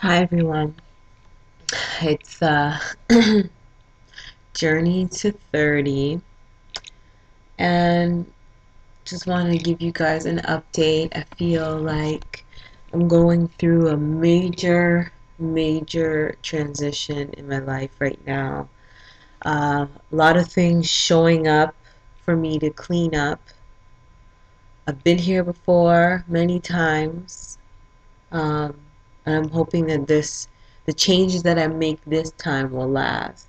Hi everyone. It's Journey to 30, and just want to give you guys an update. I feel like I'm going through a major transition in my life right now. A lot of things showing up for me to clean up. I've been here before many times, um, and I'm hoping that the changes that I make this time will last.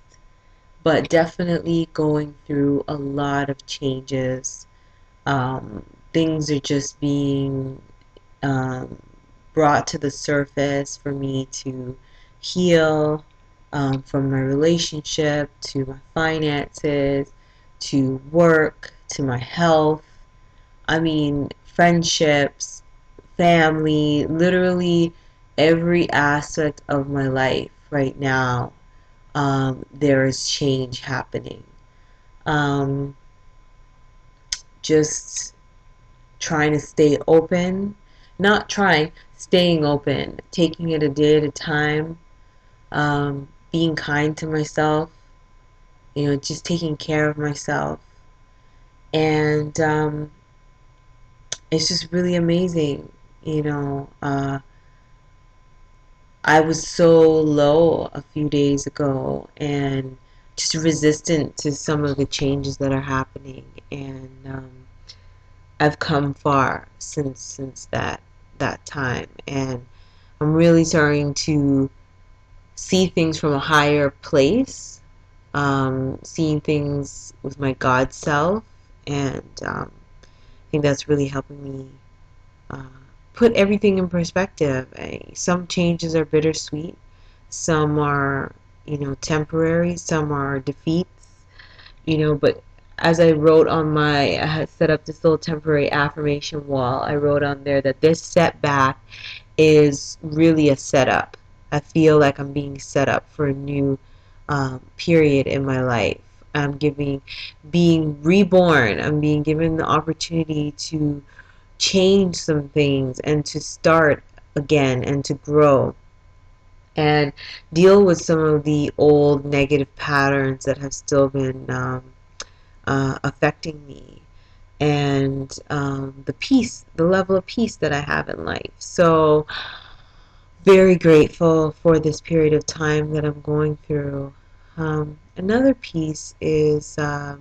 But definitely going through a lot of changes. Um, Things are just being um, brought to the surface for me to heal, from my relationship to my finances to work to my health. I mean, friendships, family, literally every aspect of my life right now. There is change happening. Um, just trying to stay open, not trying, staying open, taking it a day at a time, being kind to myself, just taking care of myself. And it's just really amazing. You know, uh, I was so low a few days ago and just resistant to some of the changes that are happening. And I've come far since that time, and I'm really starting to see things from a higher place, seeing things with my God self, and I think that's really helping me uh, put everything in perspective. Some changes are bittersweet, some are temporary, some are defeats, but as I wrote on I had set up this little temporary affirmation wall. I wrote on there that this setback is really a setup. I feel like I'm being set up for a new period in my life. Being reborn. I'm being given the opportunity to change some things and to start again and to grow and deal with some of the old negative patterns that have still been affecting me, and the level of peace that I have in life. So, very grateful for this period of time that I'm going through. Another piece is I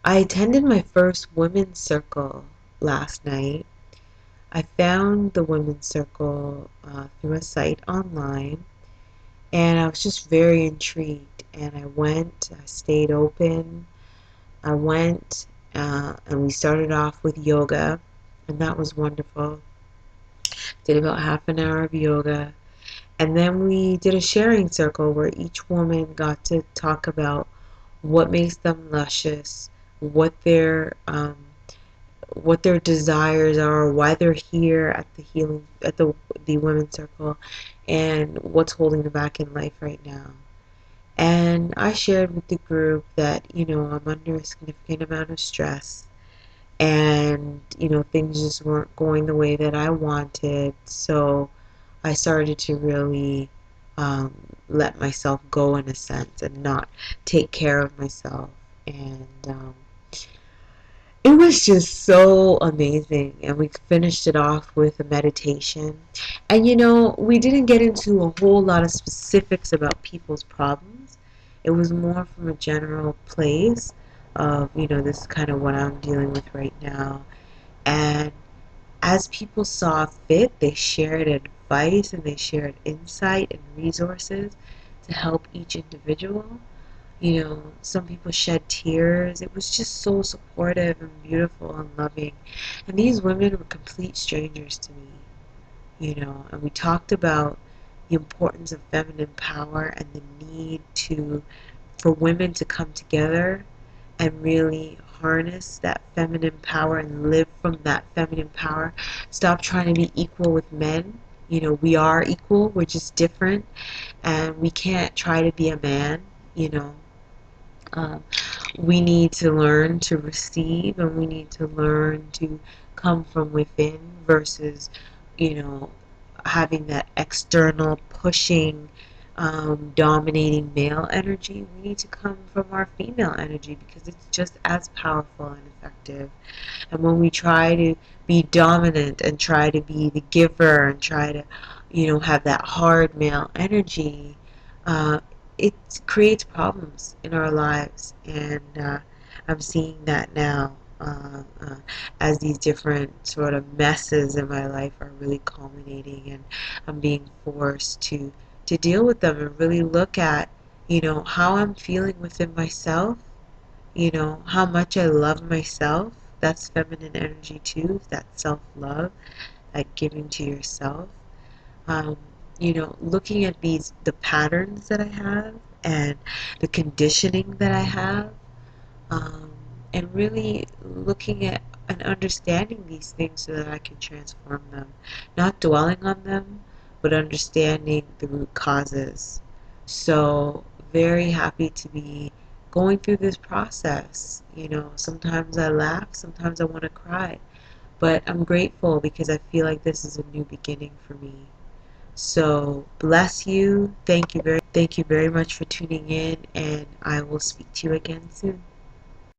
attended my first women's circle last night. I found the women's circle through a site online, and I was just very intrigued. And I went, I stayed open. I went and we started off with yoga, and that was wonderful. Did about half an hour of yoga, and then we did a sharing circle where each woman got to talk about what makes them luscious, what their what their desires are, why they're here at the women's circle, and what's holding them back in life right now. And I shared with the group that I'm under a significant amount of stress, and things just weren't going the way that I wanted. So I started to really um, let myself go in a sense and not take care of myself. And it was just so amazing. And we finished it off with a meditation. And we didn't get into a whole lot of specifics about people's problems. It was more from a general place of, this is kind of what I'm dealing with right now. And as people saw fit, they shared advice and they shared insight and resources to help each individual. Some people shed tears. It was just so supportive and beautiful and loving. And these women were complete strangers to me. And we talked about the importance of feminine power and the need for women to come together and really harness that feminine power and live from that feminine power. Stop trying to be equal with men. We are equal, we're just different, and we can't try to be a man. you know um, we need to learn to receive, and we need to learn to come from within versus you know having that external pushing, dominating male energy. We need to come from our female energy because it's just as powerful and effective. And when we try to be dominant and try to be the giver and try to, have that hard male energy, uh, it creates problems in our lives. And I'm seeing that now, as these different sort of messes in my life are really culminating, and I'm being forced to deal with them and really look at, how I'm feeling within myself, how much I love myself. That's feminine energy too, that self-love, that giving to yourself. Um, looking at the patterns that I have and the conditioning that I have, um, and really looking at and understanding these things so that I can transform them. Not dwelling on them, but understanding the root causes. So, very happy to be going through this process. Sometimes I laugh, sometimes I want to cry, but I'm grateful because I feel like this is a new beginning for me. So, bless you. Thank you very much for tuning in, and I will speak to you again soon.